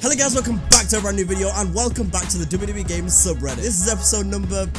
Hello guys, welcome back to a brand new video and welcome back to the WWEGames subreddit. This is episode number...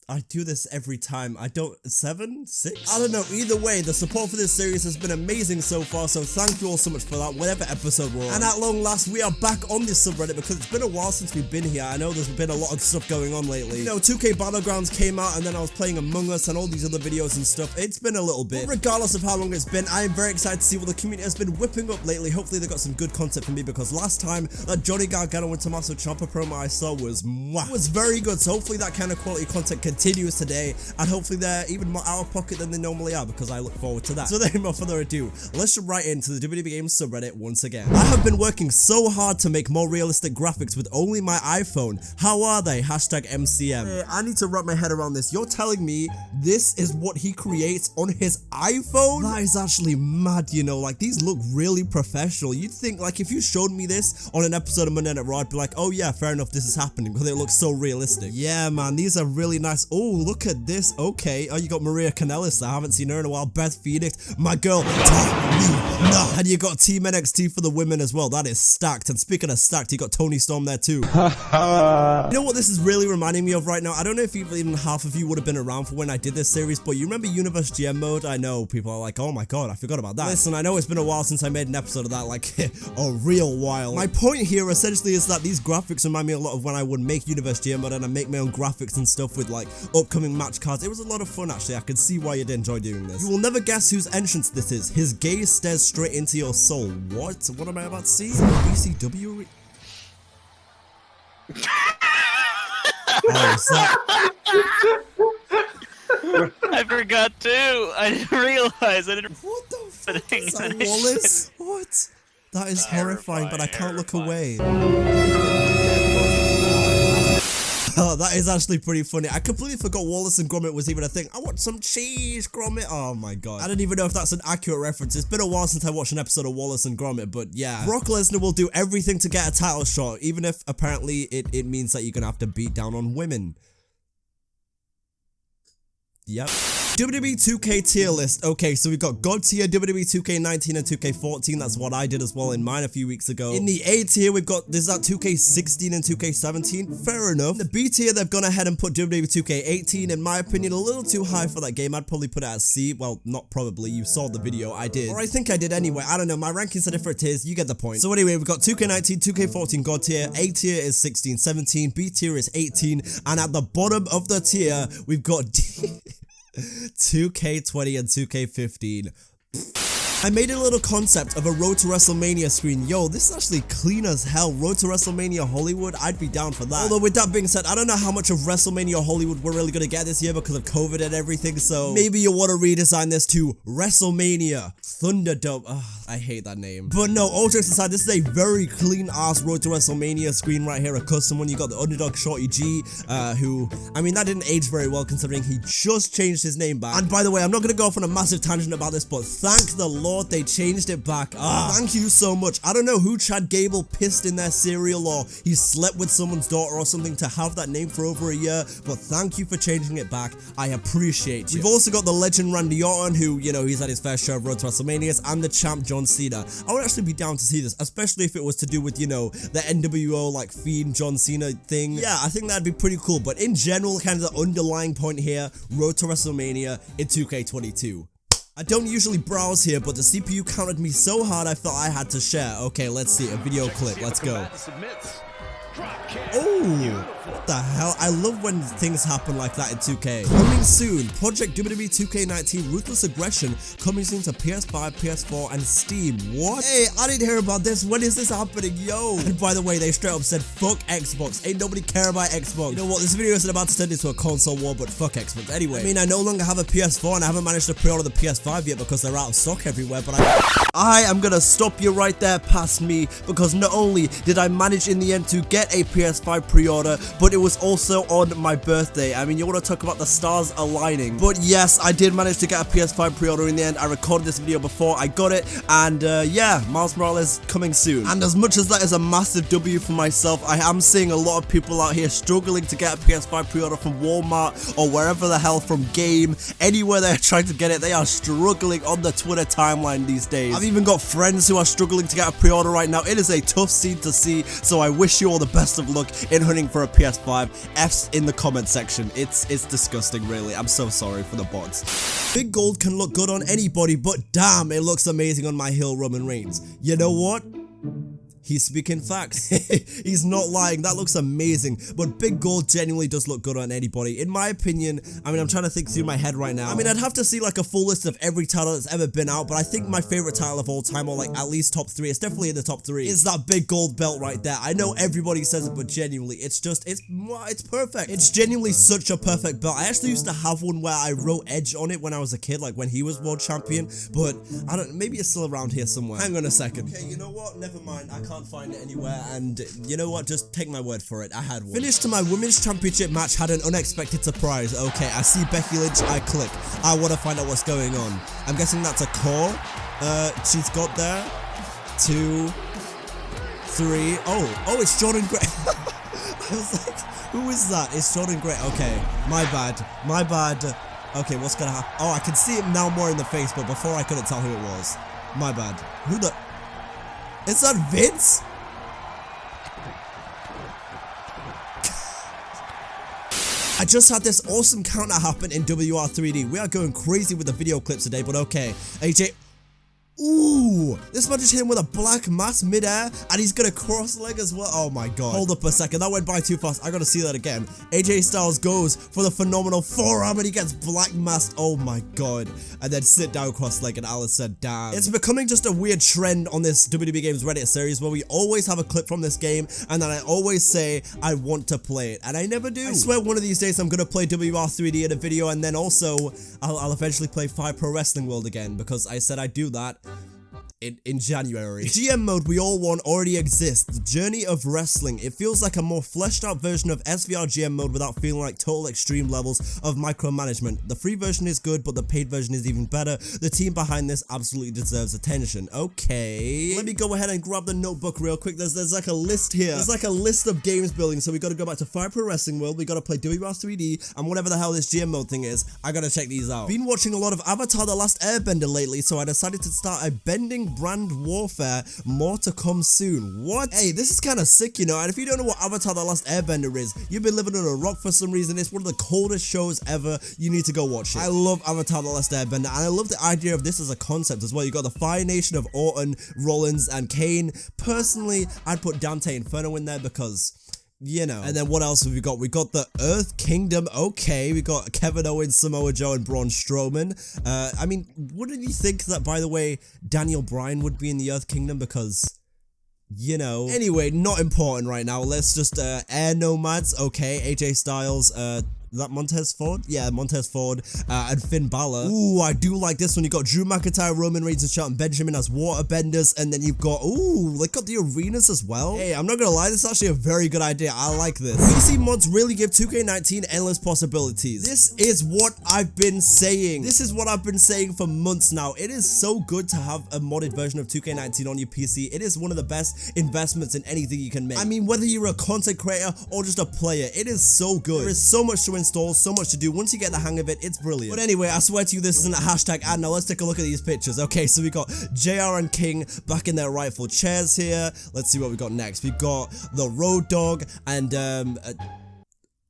I do this every time. 7? 6? I don't know. Either way, the support for this series has been amazing so far, so thank you all so much for that, whatever episode we're on. And at long last, we are back on this subreddit because it's been a while since we've been here. I know there's been a lot of stuff going on lately. You know, 2K Battlegrounds came out and then I was playing Among Us and all these other videos and stuff. It's been a little bit. But regardless of how long it's been, I am very excited to see what the community has been whipping up lately. Hopefully they got some good content for me because last time that Johnny Gargano and Tommaso Ciampa promo I saw was mwah. It was very good, so hopefully that kind of quality content continues today. And hopefully they're even more out of pocket than they normally are because I look forward to that. So then, without further ado, let's jump right into the WWEGames subreddit once again. I have been working so hard to make more realistic graphics with only my iPhone. How are they? Hashtag MCM. Hey, I need to wrap my head around this. You're telling me this is what he creates on his iPhone? That is actually mad, you know, like these look really professional. You'd think like if you showed me this on an episode of Monday Night Raw, I'd be like, oh yeah, fair enough, this is happening because it looks so realistic. Yeah, man, these are really nice. Oh, look at this. Okay. Oh, you got Maria Kanellis. I haven't seen her in a while. Beth Phoenix, my girl. And you got Team NXT for the women as well. That is stacked. And speaking of stacked, you got Toni Storm there too. You know what this is really reminding me of right now? I don't know if even half of you would have been around for when I did this series, but you remember Universe GM mode? I know people are like, oh my god, I forgot about that. Listen, I know it's been a while since I made an episode of that, like a real while. My point here essentially is that these graphics remind me a lot of when I would make Universe GM mode and I make my own graphics and stuff with like upcoming match cards. It was a lot of fun actually. I can see why you'd enjoy doing this. You will never guess whose entrance this is. His gaze stares straight into your soul. What? What am I about to see? BCW? Oh, is that... I forgot too. I didn't realize. I didn't. What the fuck is that, Wallace? What? That is horrifying, but I can't look away. Oh, that is actually pretty funny. I completely forgot Wallace and Gromit was even a thing. I want some cheese, Gromit. Oh my god. I don't even know if that's an accurate reference. It's been a while since I watched an episode of Wallace and Gromit, but yeah. Brock Lesnar will do everything to get a title shot, even if apparently it means that you're gonna have to beat down on women. Yep. WWE 2K tier list. Okay, so we've got God tier, WWE 2K19 and 2K14. That's what I did as well in mine a few weeks ago. In the A tier, we've got, there's that 2K16 and 2K17. Fair enough. In the B tier, they've gone ahead and put WWE 2K18. In my opinion, a little too high for that game. I'd probably put it at C. Well, not probably. You saw the video. I did. Or I think I did anyway. I don't know. My rankings are different tiers. You get the point. So anyway, we've got 2K19, 2K14 God tier. A tier is 16, 17. B tier is 18. And at the bottom of the tier, we've got 2K20 and 2K15. I made a little concept of a Road to WrestleMania screen. Yo, this is actually clean as hell. Road to WrestleMania Hollywood, I'd be down for that. Although with that being said, I don't know how much of WrestleMania Hollywood we're really gonna get this year because of COVID and everything, so maybe you want to redesign this to WrestleMania Thunderdome. Ugh, I hate that name. But no, all jokes aside, this is a very clean ass Road to WrestleMania screen right here, a custom one. You got the underdog Shorty G, who, I mean, that didn't age very well considering he just changed his name back. And by the way, I'm not gonna go off on a massive tangent about this, but thank the Lord they changed it back. Thank you so much. I don't know who Chad Gable pissed in their cereal or he slept with someone's daughter or something to have that name for over a year, but thank you for changing it back. I appreciate you. We've also got the legend Randy Orton, who, you know, he's had his fair share of Road to WrestleManias, and the champ John Cena. I would actually be down to see this, especially if it was to do with, you know, the NWO like Fiend John Cena thing. Yeah, I think that'd be pretty cool, but in general, kind of the underlying point here, Road to WrestleMania in 2K22. I don't usually browse here, but the CPU counted me so hard I felt I had to share. Okay, let's see, a video clip, let's go. Oh, what the hell? I love when things happen like that in 2K. Coming soon, Project WWE 2K19 Ruthless Aggression, coming soon to PS5, PS4, and Steam. What? Hey, I didn't hear about this. When is this happening? Yo. And by the way, they straight up said, fuck Xbox. Ain't nobody care about Xbox. You know what? This video isn't about to turn into a console war, but fuck Xbox. Anyway, I mean, I no longer have a PS4, and I haven't managed to pre-order the PS5 yet because they're out of stock everywhere, but I am gonna stop you right there past me, because not only did I manage in the end to get a PS5 pre-order, but it was also on my birthday. I mean, you want to talk about the stars aligning. But yes, I did manage to get a PS5 pre-order in the end. I recorded this video before I got it, and yeah, Miles Morales coming soon. And as much as that is a massive W for myself, I am seeing a lot of people out here struggling to get a PS5 pre-order from Walmart or wherever the hell, from Game, anywhere they're trying to get it, they are struggling on the Twitter timeline these days. I've even got friends who are struggling to get a pre-order right now. It is a tough scene to see, so I wish you all the best of luck in hunting for a PS5. F's in the comment section. It's disgusting, really. I'm so sorry for the bots. Big gold can look good on anybody, but damn, it looks amazing on my heel Roman Reigns. You know what? He's speaking facts. He's not lying. That looks amazing. But big gold genuinely does look good on anybody. In my opinion, I mean, I'm trying to think through my head right now. I mean, I'd have to see like a full list of every title that's ever been out, but I think my favorite title of all time, or like at least top 3, it's definitely in the top 3, is that big gold belt right there. I know everybody says it, but genuinely, it's perfect. It's genuinely such a perfect belt. I actually used to have one where I wrote Edge on it when I was a kid, like when he was world champion, but I don't, maybe it's still around here somewhere. Hang on a second. Okay, you know what? Never mind. I can't find it anywhere, and you know what? Just take my word for it. I had one. Finish to my women's championship match had an unexpected surprise. Okay, I see Becky Lynch. I click. I want to find out what's going on. I'm guessing that's a call. She's got there. 2, 3. Oh, it's Jordan Gray. I was like, who is that? It's Jordan Gray. Okay, my bad. My bad. Okay, what's gonna happen? Oh, I can see him now more in the face, but before I couldn't tell who it was. My bad. Who the... Is that Vince? I just had this awesome counter happen in WR3D. We are going crazy with the video clips today, but okay. AJ... Ooh, this man just hit him with a black mass mid-air, and he's gonna cross-leg as well. Oh my god. Hold up a second, that went by too fast. I gotta see that again. AJ Styles goes for the phenomenal forearm, and he gets black masked. Oh my god. And then sit down cross-leg, and Alice said, damn. It's becoming just a weird trend on this WWEGames Reddit series where we always have a clip from this game, and then I always say, I want to play it, and I never do. I swear one of these days I'm gonna play WR3D in a video, and then also, I'll eventually play 5 Pro Wrestling World again, because I said I'd do that. In January. GM mode we all want already exists. The Journey of Wrestling. It feels like a more fleshed out version of SVR GM mode without feeling like total extreme levels of micromanagement. The free version is good, but the paid version is even better. The team behind this absolutely deserves attention. Okay. Let me go ahead and grab the notebook real quick. There's like a list here. There's like a list of games building, so we gotta go back to 5 Pro Wrestling World. We gotta play WR3D, and whatever the hell this GM mode thing is, I gotta check these out. Been watching a lot of Avatar: The Last Airbender lately, so I decided to start a bending brand warfare. More to come soon. What? Hey, this is kind of sick, you know, and if you don't know what Avatar: The Last Airbender is, you've been living on a rock for some reason. It's one of the coldest shows ever. You need to go watch it. I love Avatar: The Last Airbender, and I love the idea of this as a concept as well. You got the Fire Nation of Orton, Rollins, and Kane. Personally, I'd put Dante Inferno in there because... you know. And then what else have we got? We got the Earth Kingdom. Okay, we got Kevin Owens, Samoa Joe, and Braun Strowman. I mean, wouldn't you think that, by the way, Daniel Bryan would be in the Earth Kingdom because... you know. Anyway, not important right now. Let's just, Air Nomads. Okay, AJ Styles, is that Montez Ford? Yeah, Montez Ford, and Finn Balor. Ooh, I do like this one. You got Drew McIntyre, Roman Reigns, and Shelton Benjamin as waterbenders, and then you've got, ooh, they got the arenas as well. Hey, I'm not gonna lie, this is actually a very good idea. I like this. PC mods really give 2K19 endless possibilities. This is what I've been saying. This is what I've been saying for months now. It is so good to have a modded version of 2K19 on your PC. It is one of the best investments in anything you can make. I mean, whether you're a content creator or just a player, it is so good. There is so much to install, so much to do. Once you get the hang of it, it's brilliant. But anyway, I swear to you, this isn't a hashtag ad. Now let's take a look at these pictures. Okay, so we got JR and King back in their rightful chairs here. Let's see what we got next. We got the Road Dogg and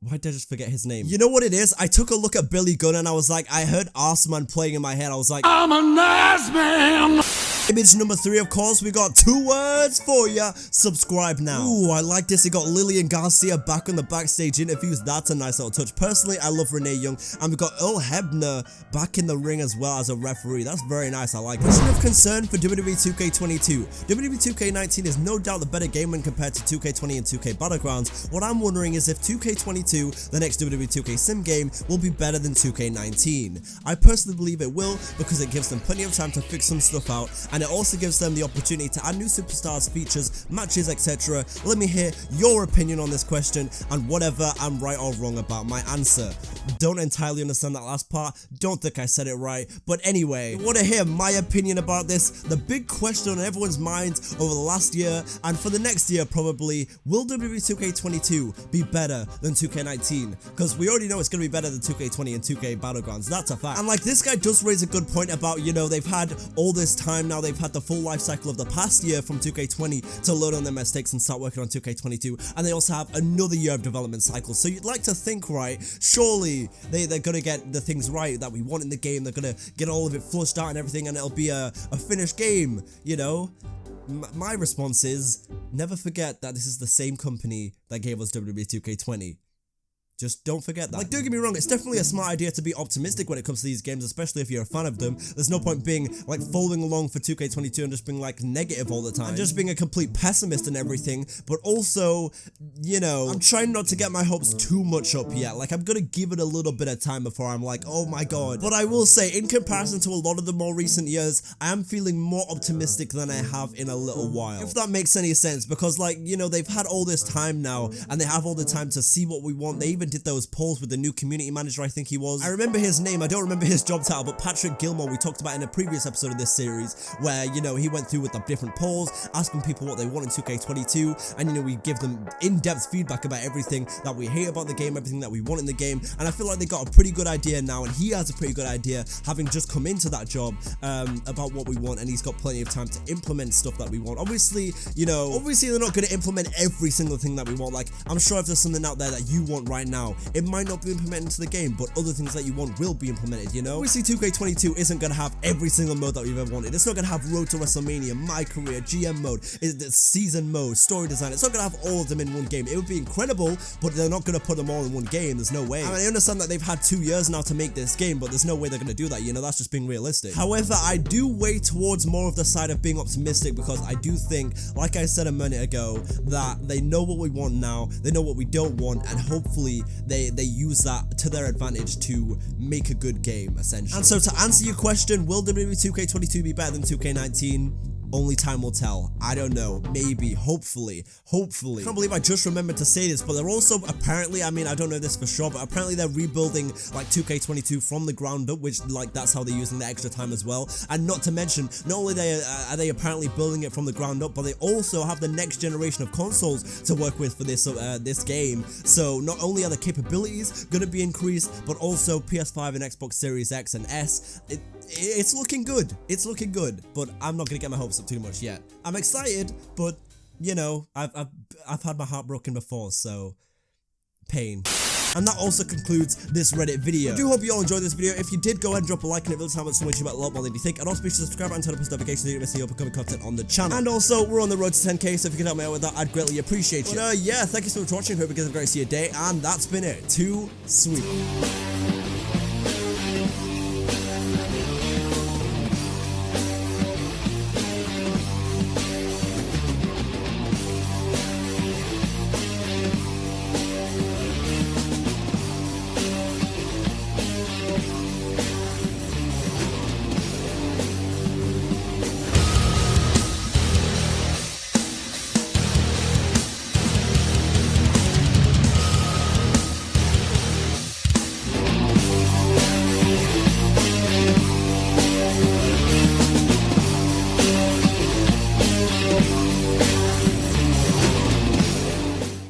why did I just forget his name? You know what it is? I took a look at Billy Gunn and I was like, I heard Arsman playing in my head. I was like, I'm a nice man. Image number 3, of course, we got 2 words for ya. Subscribe now. Ooh, I like this. You got Lillian Garcia back on the backstage interviews. That's a nice little touch. Personally, I love Renee Young. And we got Earl Hebner back in the ring as well as a referee. That's very nice. I like it. Question of concern for WWE 2K22. WWE 2K19 is no doubt the better game when compared to 2K20 and 2K Battlegrounds. What I'm wondering is if 2K22, the next WWE 2K sim game, will be better than 2K19. I personally believe it will because it gives them plenty of time to fix some stuff out, and it also gives them the opportunity to add new superstars, features, matches, etc. Let me hear your opinion on this question and whatever I'm right or wrong about my answer. Don't entirely understand that last part, don't think I said it right, but anyway, you want to hear my opinion about this? The big question on everyone's minds over the last year and for the next year probably, will WWE 2K22 be better than 2K19? Because we already know it's going to be better than 2K20 and 2K Battlegrounds, that's a fact. And like, this guy does raise a good point about, you know, they've had all this time now, they've had the full life cycle of the past year from 2K20 to learn on their mistakes and start working on 2K22, and they also have another year of development cycle. So you'd like to think, right, surely they're gonna get the things right that we want in the game. They're gonna get all of it flushed out and everything, and it'll be a finished game, you know? My response is, never forget that this is the same company that gave us WWE 2K20. Just don't forget that. Like, don't get me wrong, it's definitely a smart idea to be optimistic when it comes to these games, especially if you're a fan of them. There's no point being, like, following along for 2K22 and just being, like, negative all the time. And just being a complete pessimist and everything, but also, you know, I'm trying not to get my hopes too much up yet. Like, I'm gonna give it a little bit of time before I'm like, oh my god. But I will say, in comparison to a lot of the more recent years, I am feeling more optimistic than I have in a little while. If that makes any sense, because, like, you know, they've had all this time now, and they have all the time to see what we want. They even did those polls with the new community manager, I think he was. I remember his name, I don't remember his job title, but Patrick Gilmore, we talked about in a previous episode of this series, where, you know, he went through with the different polls, asking people what they want in 2K22, and, you know, we give them in-depth feedback about everything that we hate about the game, everything that we want in the game, and I feel like they got a pretty good idea now, and he has a pretty good idea, having just come into that job, about what we want, and he's got plenty of time to implement stuff that we want. Obviously, you know, they're not going to implement every single thing that we want. Like, I'm sure if there's something out there that you want right now, it might not be implemented into the game, but other things that you want will be implemented, you know? Obviously, 2K22 isn't going to have every single mode that we've ever wanted. It's not going to have Road to WrestleMania, MyCAREER, GM mode, season mode, story design. It's not going to have all of them in one game. It would be incredible, but they're not going to put them all in one game. There's no way. I mean, I understand that they've had 2 years now to make this game, but there's no way they're going to do that, you know? That's just being realistic. However, I do weigh towards more of the side of being optimistic, because I do think, like I said a minute ago, that they know what we want now, they know what we don't want, and hopefully they use that to their advantage to make a good game, essentially. And so to answer your question, will WWE 2K22 be better than 2K19? Only time will tell. I don't know. Maybe. Hopefully. I can't believe I just remembered to say this, but they're also apparently, I mean, I don't know this for sure, but apparently they're rebuilding like 2K22 from the ground up, which like that's how they're using the extra time as well. And not to mention, not only are they apparently building it from the ground up, but they also have the next generation of consoles to work with for this this game. So not only are the capabilities going to be increased, but also PS5 and Xbox Series X and S. It's looking good. It's looking good, but I'm not gonna get my hopes up too much yet. I'm excited, but you know, I've had my heart broken before, so pain. And that also concludes this Reddit video. I do hope you all enjoyed this video. If you did, go ahead and drop a like, and it will tell me so much about a lot more than you think. And also be sure to subscribe and turn on post notifications so you don't miss any upcoming content on the channel. And also, we're on the road to 10K, so if you can help me out with that, I'd greatly appreciate it. But yeah, thank you so much for watching. Hope you guys have a great day, and that's been it. Too sweet.